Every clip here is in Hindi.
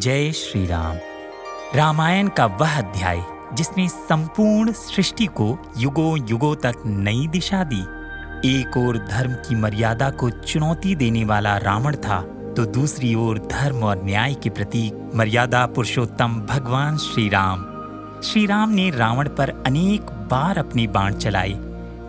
जय श्री राम। रामायण का वह अध्याय जिसने संपूर्ण सृष्टि को युगों युगों तक नई दिशा दी। एक ओर धर्म की मर्यादा को चुनौती देने वाला रावण था, तो दूसरी ओर धर्म और न्याय के प्रतीक मर्यादा पुरुषोत्तम भगवान श्री राम। श्री राम ने रावण पर अनेक बार अपने बाण चलाए।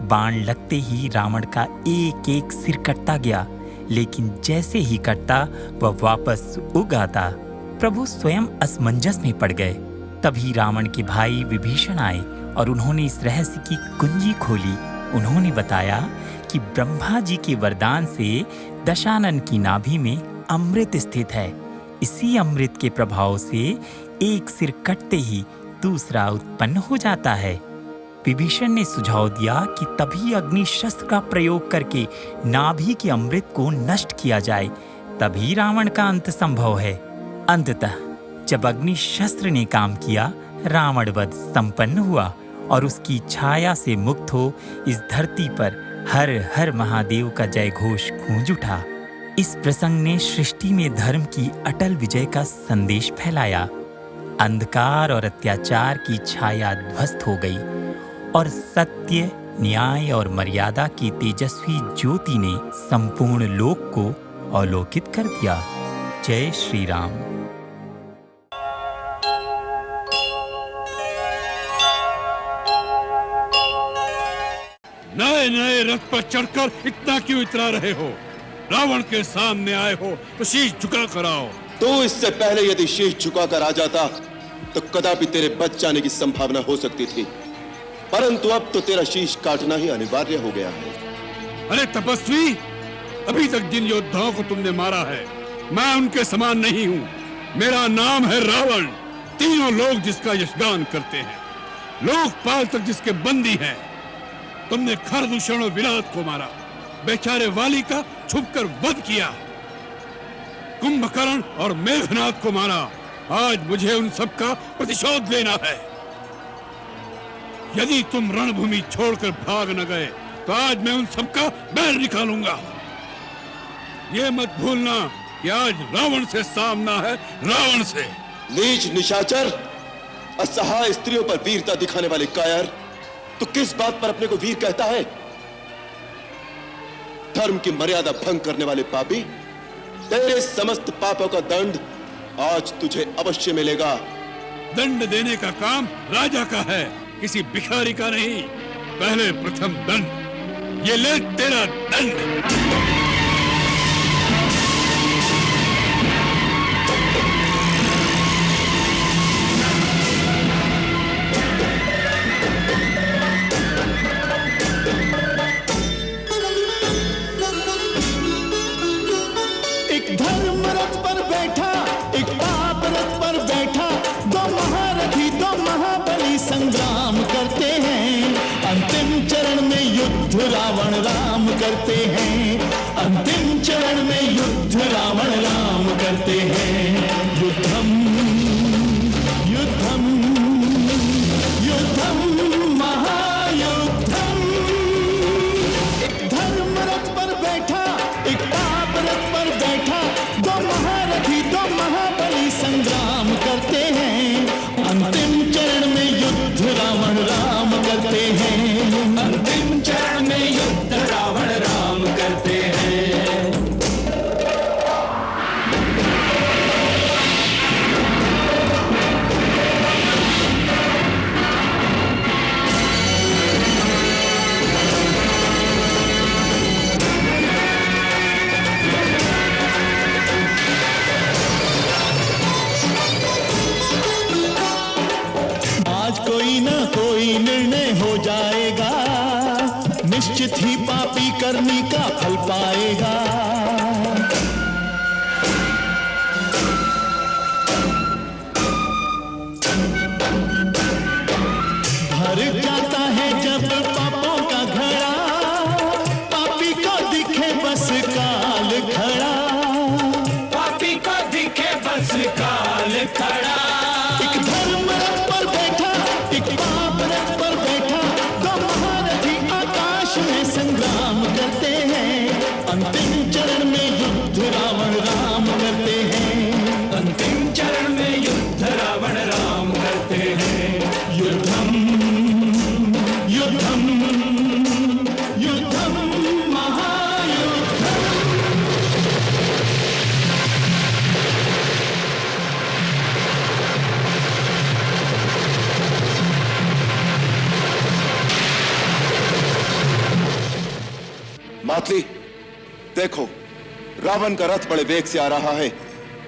बाण लगते ही रावण का एक एक सिर कटता गया, लेकिन जैसे ही कटता वह वापस उग आता। प्रभु स्वयं असमंजस में पड़ गए। तभी रावण के भाई विभीषण आए और उन्होंने इस रहस्य की कुंजी खोली। उन्होंने बताया कि ब्रह्मा जी के वरदान से दशानन की नाभि में अमृत स्थित है। इसी अमृत के प्रभाव से एक सिर कटते ही दूसरा उत्पन्न हो जाता है। विभीषण ने सुझाव दिया कि तभी अग्नि शस्त्र का प्रयोग करके नाभि के अमृत को नष्ट किया जाए, तभी रावण का अंत संभव है। अंततः जब अग्नि शस्त्र ने काम किया, रावण वध संपन्न हुआ और उसकी छाया से मुक्त हो इस धरती पर हर हर महादेव का जय घोष गूंज उठा। इस प्रसंग ने सृष्टि में धर्म की अटल विजय का संदेश फैलाया। अंधकार और अत्याचार की छाया ध्वस्त हो गई और सत्य, न्याय और मर्यादा की तेजस्वी ज्योति ने संपूर्ण लोक को अवलोकित कर दिया। जय श्री राम। नए नए रथ पर चढ़कर इतना क्यों इतरा रहे हो? रावण के सामने आए हो तो शीश झुका कर आओ। तो इससे पहले यदि शीश झुकाकर आ जाता तो कदापि तेरे बच जाने की संभावना हो सकती थी, परंतु अब तो तेरा शीश काटना ही अनिवार्य हो गया है। अरे तपस्वी, अभी तक जिन योद्धाओं को तुमने मारा है, मैं उनके समान नहीं हूँ। मेरा नाम है रावण। तीनों लोग जिसका यशगान करते हैं, लोकपाल तक जिसके बंदी हैं। तुमने खरदूषण और विराट को मारा, बेचारे वाली का छुपकर वध किया, कुंभकर्ण और मेघनाद को मारा। आज मुझे उन सब का प्रतिशोध लेना है। यदि तुम रणभूमि छोड़कर भाग न गए तो आज मैं उन सब का बैर निकालूंगा। ये मत भूलना कि आज रावण से सामना है, रावण से। नीच निशाचर, असहाय स्त्रियों पर वीरता दिखाने वाले कायर, तो किस बात पर अपने को वीर कहता है? धर्म की मर्यादा भंग करने वाले पापी, तेरे समस्त पापों का दंड आज तुझे अवश्य मिलेगा। दंड देने का काम राजा का है, किसी भिखारी का नहीं। पहले प्रथम दंड, ये ले तेरा दंड। धर्म रथ पर बैठा, एक पाप रथ पर बैठा, दो महारथी दो महाबली संग्राम करते हैं। अंतिम चरण में युद्ध रावण राम करते हैं। अंतिम चरण में युद्ध रावण राम करते हैं। युद्धम युद्धम युद्धम महायुद्धम। एक धर्म रथ पर बैठा, एक पाप रथ पर बैठा, दो महारथी दो महाबली संग्राम करते हैं। अंतिम चरण में युद्ध रावण राम करते हैं। अंतिम चरण में युद्ध रावण राम करते हैं। कोई ना कोई निर्णय हो जाएगा, निश्चित ही पापी करनी का फल पाएगा। भर जाता है जब पापों का घड़ा, पापी को दिखे बस काल खड़ा। पापी को दिखे बस काल खड़ा। एक धर्म रथ पर बैठा, एक पाप रथ पर बैठा, दो महारथी आकाश में संग्राम करते हैं। अंतिम चरण में युद्ध रावण राम करते हैं। अंतिम चरण अतली, देखो रावण का रथ बड़े वेग से आ रहा है,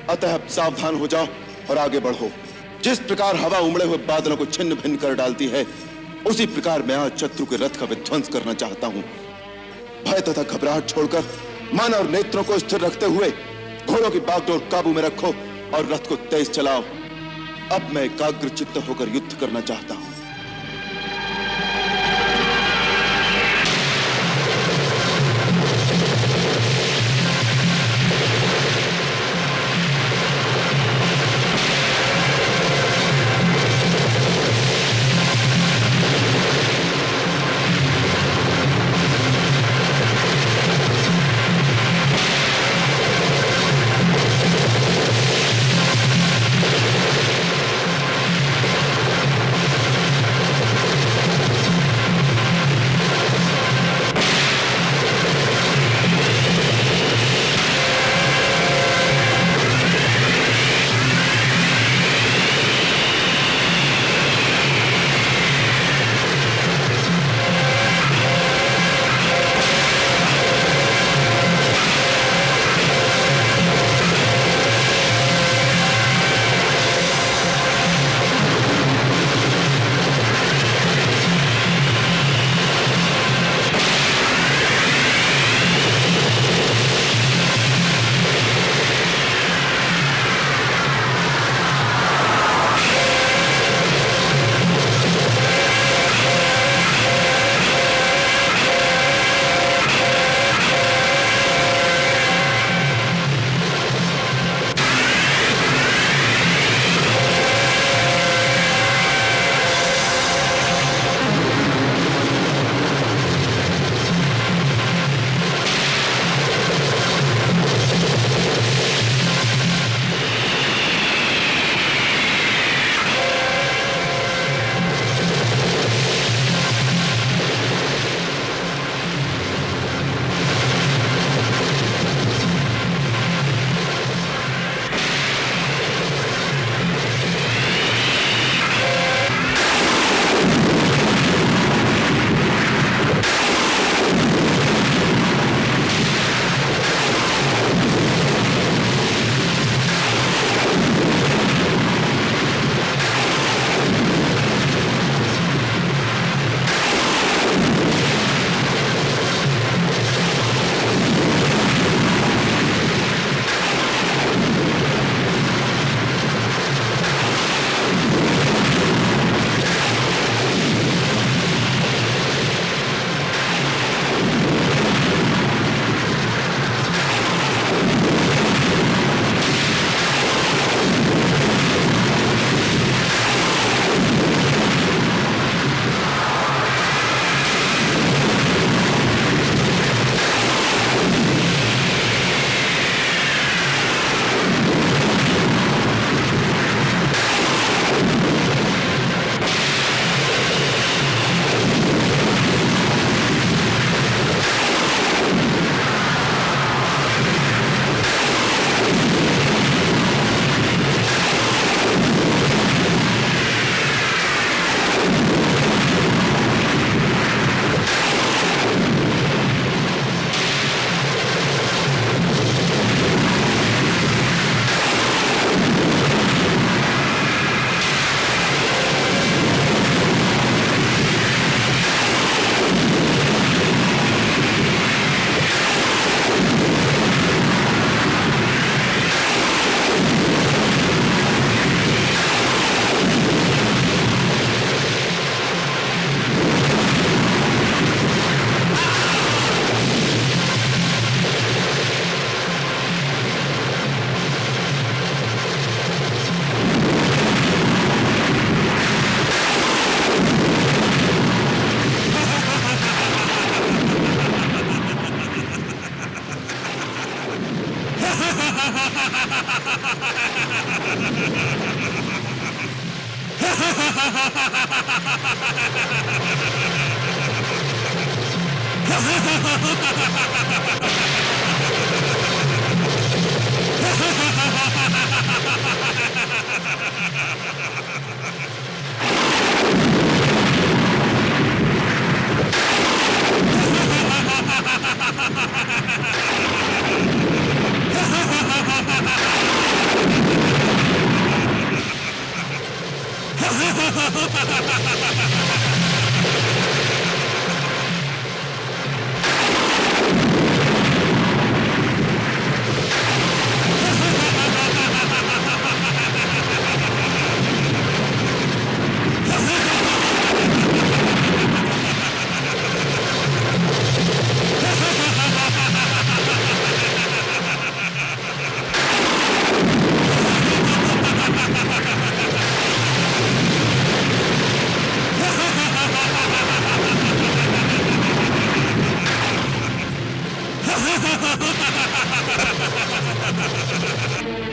अतः अब सावधान हो जाओ और आगे बढ़ो। जिस प्रकार हवा उमड़े हुए बादलों को छिन्न भिन्न कर डालती है, उसी प्रकार मैं आज शत्रु के रथ का विध्वंस करना चाहता हूं। भय तथा घबराहट छोड़कर मन और नेत्रों को स्थिर रखते हुए घोड़ों की बागडोर काबू में रखो और रथ को तेज चलाओ। अब मैं एकाग्र चित्त होकर युद्ध करना चाहता हूं।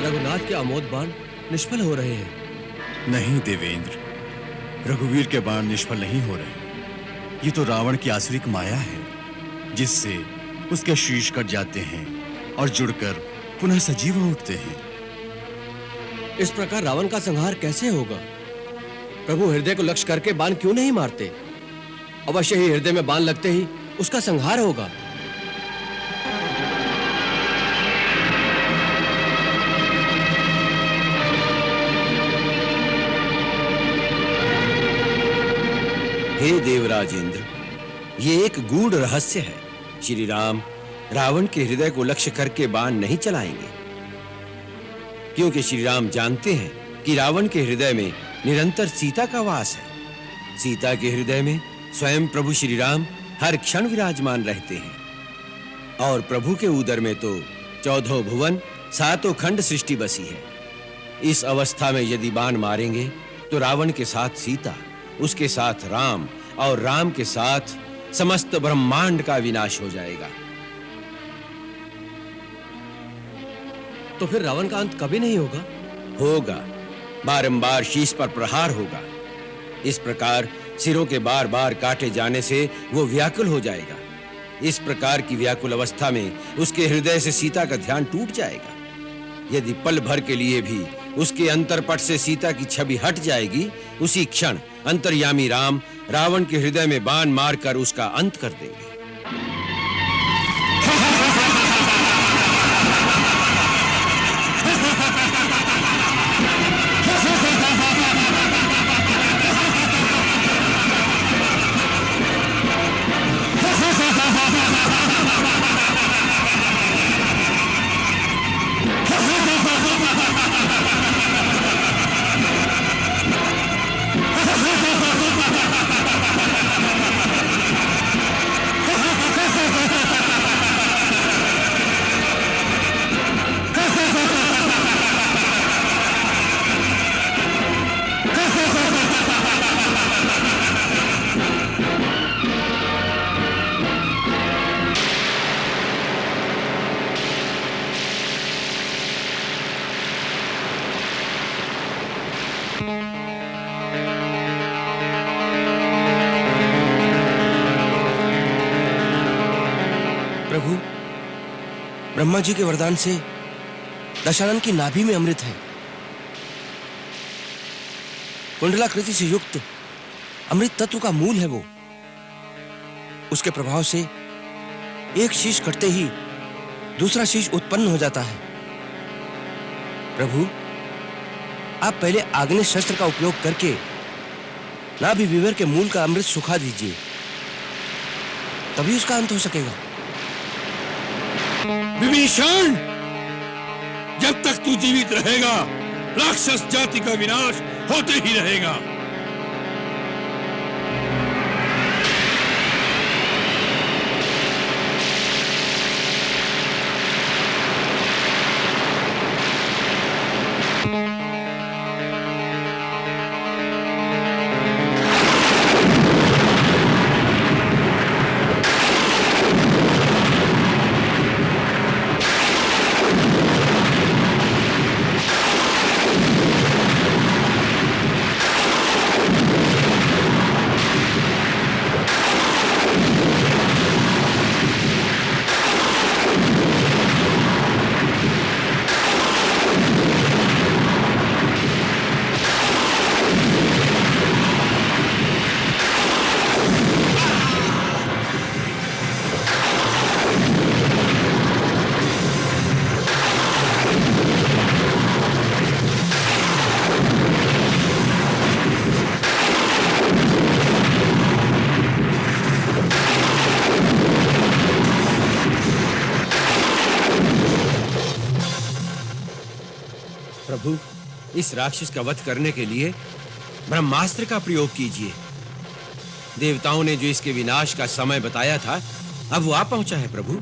रघुनाथ के अमोद बाण निष्फल हो रहे हैं। नहीं देवेंद्र, रघुवीर के बाण निष्फल नहीं हो रहे। ये तो रावण की आसुरिक माया है, जिससे उसके शीश कट जाते हैं और जुड़कर पुनः सजीव हो उठते हैं। इस प्रकार रावण का संहार कैसे होगा? प्रभु हृदय को लक्ष्य करके बाण क्यों नहीं मारते? अवश्य ही हृदय में बाण लगते ही उसका संहार होगा। हे देवराज इंद्र, ये एक गूढ़ रहस्य है। श्री राम रावण के हृदय को लक्ष्य करके बाण नहीं चलाएंगे, क्योंकि श्री राम जानते हैं कि रावण के हृदय में निरंतर सीता का वास है। सीता के हृदय में स्वयं प्रभु श्री राम हर क्षण विराजमान रहते हैं और प्रभु के उदर में तो 14 भुवन 7 खंड सृष्टि बसी है। इस अवस्था में यदि बाण मारेंगे तो रावण के साथ सीता, उसके साथ राम और राम के साथ समस्त ब्रह्मांड का विनाश हो जाएगा। तो फिर रावण का अंत कभी नहीं होगा? होगा, बारंबार शीश पर प्रहार होगा। इस प्रकार सिरों के बार बार काटे जाने से वो व्याकुल हो जाएगा। इस प्रकार की व्याकुल अवस्था में उसके हृदय से सीता का ध्यान टूट जाएगा। यदि पल भर के लिए भी उसके अंतरपट से सीता की छवि हट जाएगी, उसी क्षण अंतर्यामी राम रावण के हृदय में बाण मारकर उसका अंत कर देंगे। प्रभु, ब्रह्मा जी के वरदान से दशानन की नाभि में अमृत है। कुंडलाकृति से युक्त अमृत तत्व का मूल है वो। उसके प्रभाव से एक शीश कटते ही दूसरा शीश उत्पन्न हो जाता है। प्रभु, आप पहले आग्नेय शस्त्र का उपयोग करके नाभि विवर के मूल का अमृत सुखा दीजिए, तभी उसका अंत हो सकेगा। विभीषण, जब तक तू जीवित रहेगा राक्षस जाति का विनाश होते ही रहेगा। इस राक्षस का वध करने के लिए ब्रह्मास्त्र का प्रयोग कीजिए। देवताओं ने जो इसके विनाश का समय बताया था, अब वो आ पहुंचा है प्रभु।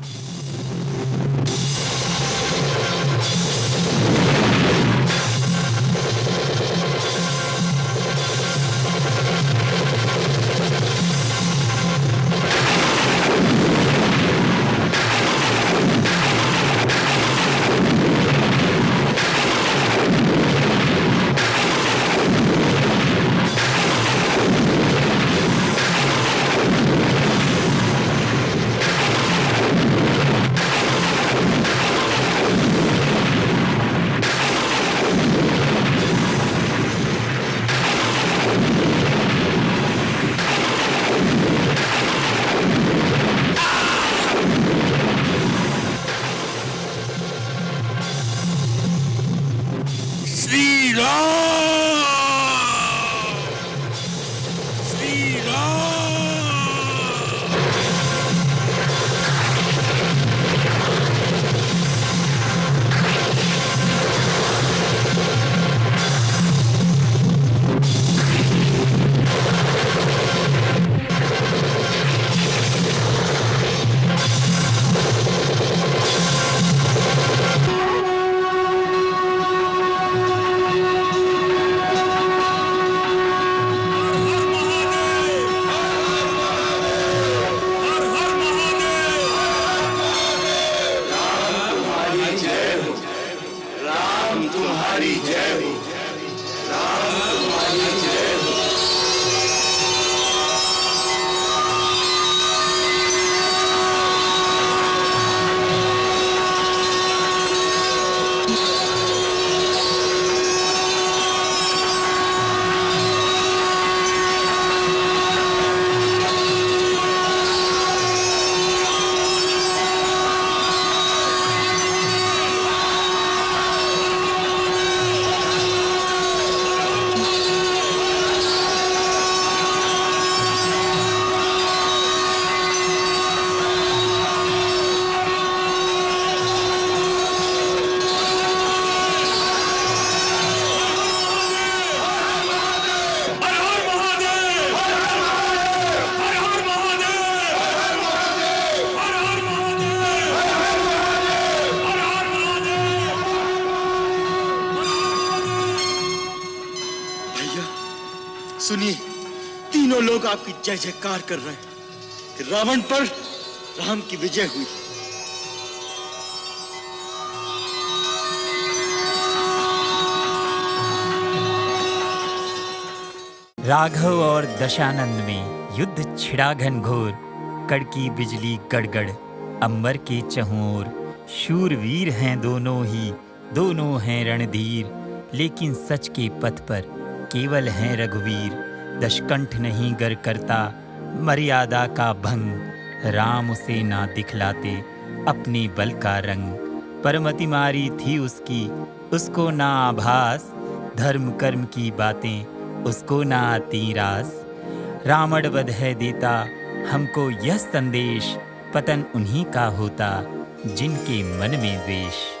सुनिए, तीनों लोग आपकी जय जयकार कर रहे हैं कि रावण पर राम की विजय हुई। राघव और दशानंद में युद्ध छिड़ा घनघोर, कड़की बिजली गड़गड़ अंबर के चहुं ओर। शूरवीर हैं दोनों ही, दोनों हैं रणधीर, लेकिन सच के पथ पर केवल हैं रघुवीर। दशकंठ नहीं गर करता मर्यादा का भंग, राम उसे ना दिखलाते अपने बल का रंग। परमति मारी थी उसकी, उसको ना आभास, धर्म कर्म की बातें उसको ना आती रास। रावण वध है देता हमको यह संदेश, पतन उन्हीं का होता जिनके मन में द्वेष।